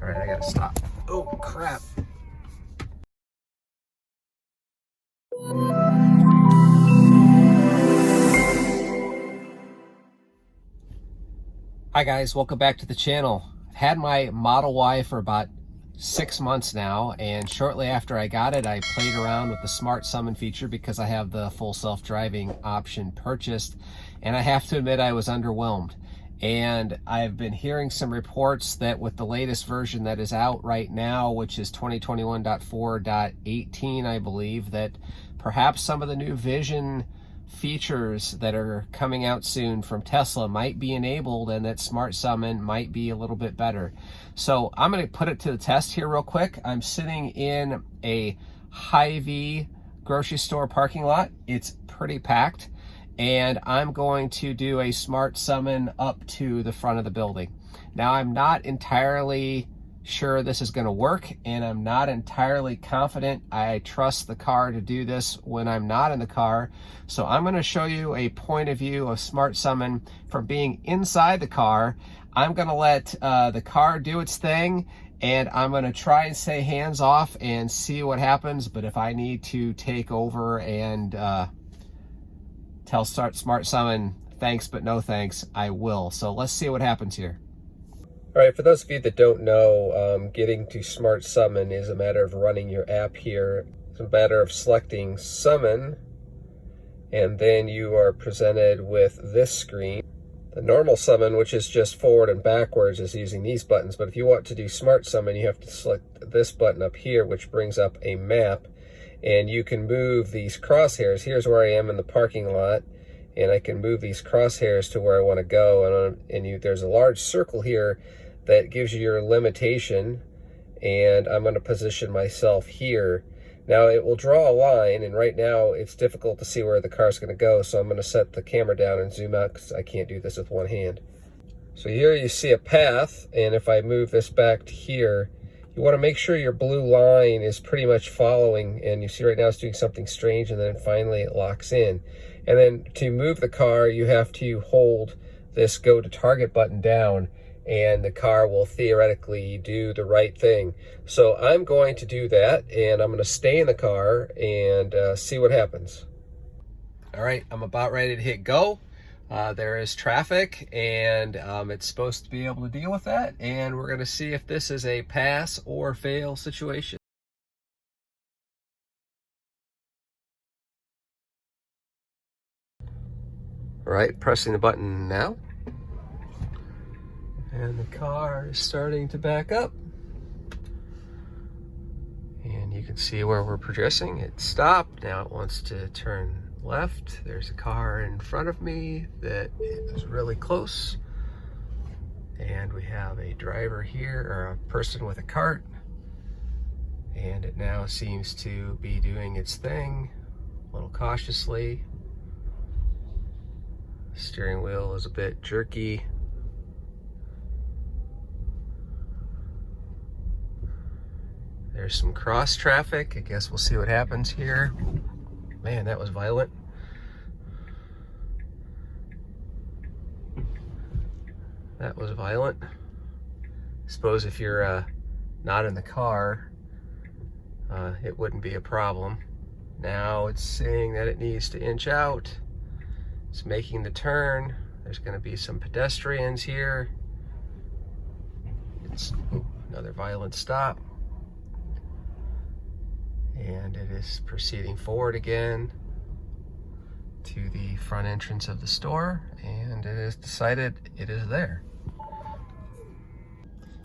All right, I gotta stop. Oh, crap. Hi guys, welcome back to the channel. Had my Model Y for about 6 months now, and shortly after I got it, I played around with the Smart Summon feature because I have the full self-driving option purchased, and I have to admit I was underwhelmed. And I've been hearing some reports that with the latest version that is out right now, which is 2021.4.18, I believe, that perhaps some of the new Vision features that are coming out soon from Tesla might be enabled, and that Smart Summon might be a little bit better. So I'm going to put it to the test here real quick. I'm sitting in a Hy-Vee grocery store parking lot. It's pretty packed, and I'm going to do a Smart Summon up to the front of the building. Now, I'm not entirely sure this is going to work, and I'm not entirely confident I trust the car to do this when I'm not in the car. So I'm going to show you a point of view of Smart Summon from being inside the car. I'm going to let the car do its thing, and I'm going to try and stay hands off and see what happens. But if I need to take over and tell Smart Summon thanks but no thanks, I will. So let's see what happens here. All right, for those of you that don't know, getting to Smart Summon is a matter of running your app here. It's a matter of selecting Summon, and then you are presented with this screen. The normal Summon, which is just forward and backwards, is using these buttons, but if you want to do Smart Summon, you have to select this button up here, which brings up a map, and you can move these crosshairs. Here's where I am in the parking lot, and I can move these crosshairs to where I want to go, and there's a large circle here that gives you your limitation, and I'm going to position myself here. Now it will draw a line, and right now it's difficult to see where the car's going to go, so I'm going to set the camera down and zoom out because I can't do this with one hand. So here you see a path, and if I move this back to here, you want to make sure your blue line is pretty much following, and you see right now it's doing something strange, and then finally it locks in. And then to move the car, you have to hold this go to target button down, and the car will theoretically do the right thing. So I'm going to do that, and I'm going to stay in the car and see what happens. All right, I'm about ready to hit go. There is traffic, and it's supposed to be able to deal with that, and we're going to see if this is a pass or fail situation. All right, pressing the button now. And the car is starting to back up. And you can see where we're progressing. It stopped. Now it wants to turn left. There's a car in front of me that is really close. And we have a driver here, or a person with a cart. And it now seems to be doing its thing a little cautiously. The steering wheel is a bit jerky. There's some cross traffic. I guess we'll see what happens here. Man, that was violent. That was violent. I suppose if you're not in the car, it wouldn't be a problem. Now it's saying that it needs to inch out. It's making the turn. There's going to be some pedestrians here. It's another violent stop. And it is proceeding forward again to the front entrance of the store, and it has decided it is there.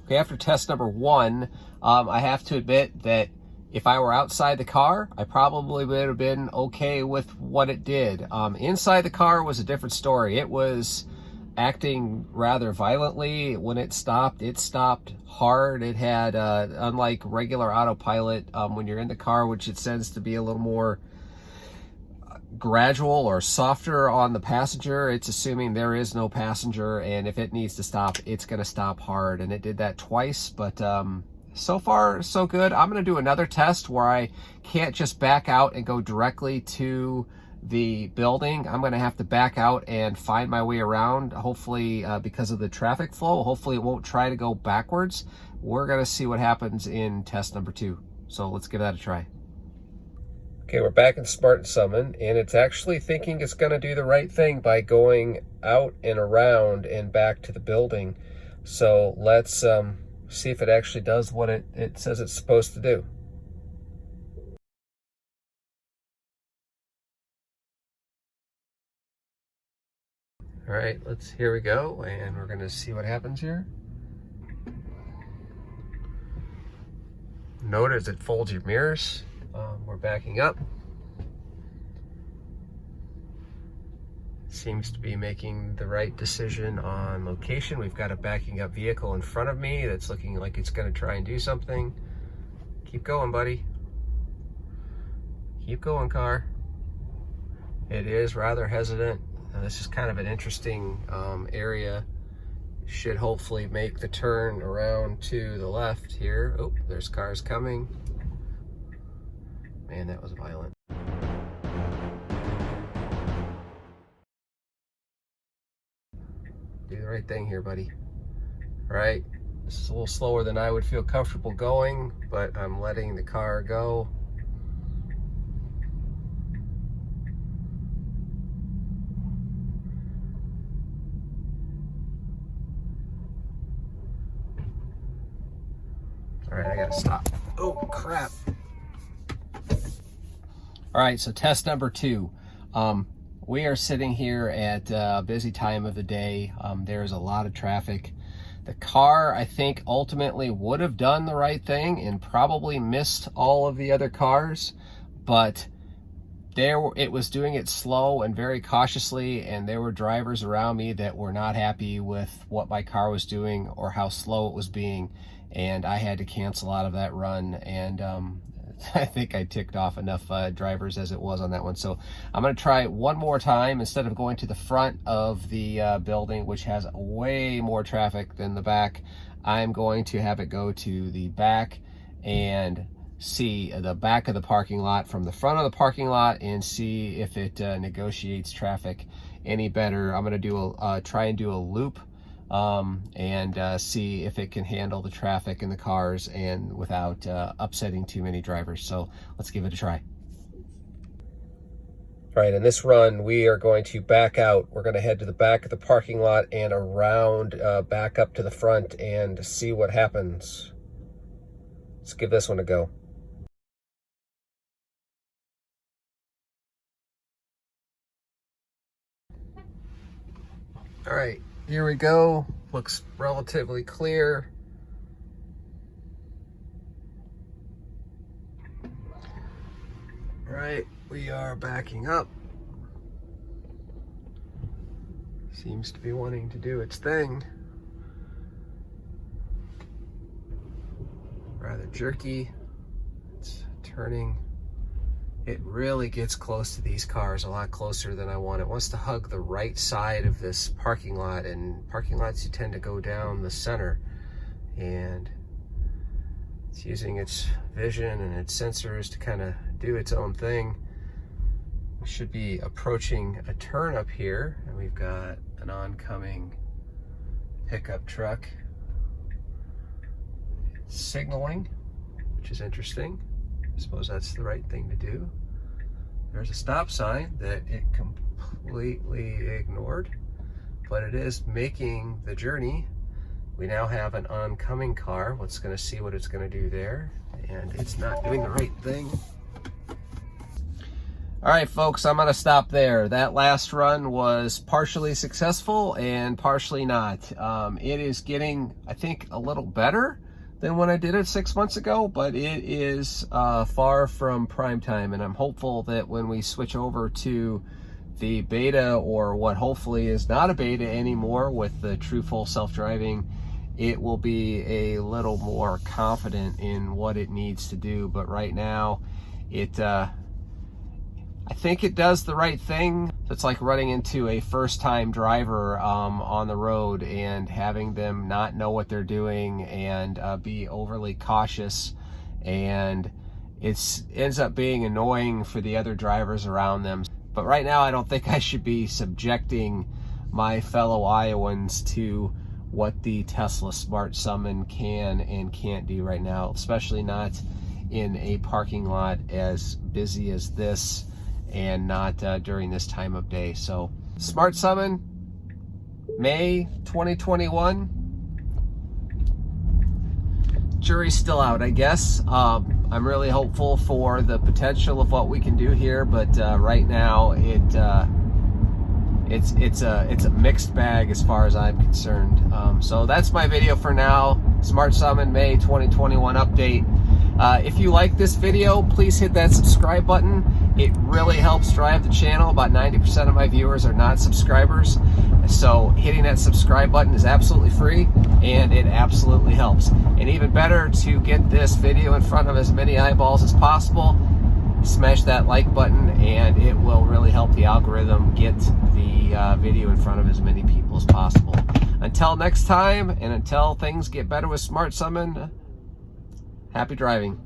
Okay, after test number one, I have to admit that if I were outside the car, I probably would have been okay with what it did. Inside the car was a different story. It was acting rather violently. When it stopped hard. It had, unlike regular autopilot, when you're in the car, which it tends to be a little more gradual or softer on the passenger, it's assuming there is no passenger, and if it needs to stop, it's going to stop hard. And it did that twice, but so far so good. I'm going to do another test where I can't just back out and go directly to the building, I'm going to have to back out and find my way around, hopefully because of the traffic flow. Hopefully it won't try to go backwards. We're going to see what happens in test number 2. So let's give that a try. Okay, we're back in Smart Summon, and it's actually thinking it's going to do the right thing by going out and around and back to the building. So let's see if it actually does what it says it's supposed to do. All right, here we go, and we're going to see what happens here. Notice it folds your mirrors. We're backing up. Seems to be making the right decision on location. We've got a backing up vehicle in front of me that's looking like it's going to try and do something. Keep going, buddy. Keep going, car. It is rather hesitant. This is kind of an interesting area. Should hopefully make the turn around to the left here. Oh, there's cars coming. Man, that was violent. Do the right thing here, buddy. All right, this is a little slower than I would feel comfortable going, but I'm letting the car go. All right, I gotta stop. Oh, crap. All right, so test number 2. We are sitting here at a busy time of the day. There's a lot of traffic. The car, I think, ultimately would have done the right thing and probably missed all of the other cars, but it was doing it slow and very cautiously, and there were drivers around me that were not happy with what my car was doing or how slow it was being, and I had to cancel out of that run. And I think I ticked off enough drivers as it was on that one. So I'm going to try it one more time. Instead of going to the front of the building, which has way more traffic than the back, I'm going to have it go to the back and see the back of the parking lot from the front of the parking lot and see if it negotiates traffic any better. I'm going to try and do a loop and see if it can handle the traffic and the cars and without upsetting too many drivers. So let's give it a try. All right, in this run, we are going to back out. We're going to head to the back of the parking lot and around back up to the front and see what happens. Let's give this one a go. All right, here we go. Looks relatively clear. All right, we are backing up. Seems to be wanting to do its thing. Rather jerky. It's turning. It really gets close to these cars, a lot closer than I want. It wants to hug the right side of this parking lot, and parking lots you tend to go down the center, and it's using its vision and its sensors to kind of do its own thing. We should be approaching a turn up here, and we've got an oncoming pickup truck. It's signaling, which is interesting. I suppose that's the right thing to do. There's a stop sign that it completely ignored, but it is making the journey. We now have an oncoming car. Let's going to see what it's going to do there, and it's not doing the right thing. All right, folks, I'm going to stop there. That last run was partially successful and partially not. It is getting, I think, a little better than when I did it 6 months ago, but it is far from prime time, and I'm hopeful that when we switch over to the beta, or what hopefully is not a beta anymore with the true full self-driving, it will be a little more confident in what it needs to do. But right now, I think it does the right thing. It's like running into a first-time driver on the road and having them not know what they're doing and be overly cautious, and it ends up being annoying for the other drivers around them. But right now, I don't think I should be subjecting my fellow Iowans to what the Tesla Smart Summon can and can't do right now, especially not in a parking lot as busy as this, and not during this time of day. So Smart Summon, May 2021. Jury's still out, I guess. I'm really hopeful for the potential of what we can do here, but right now it's a mixed bag as far as I'm concerned. So that's my video for now. Smart Summon May 2021 update. If you like this video, please hit that subscribe button. It really helps drive the channel. About 90% of my viewers are not subscribers. So hitting that subscribe button is absolutely free, and it absolutely helps. And even better, to get this video in front of as many eyeballs as possible, smash that like button, and it will really help the algorithm get the video in front of as many people as possible. Until next time, and until things get better with Smart Summon, happy driving.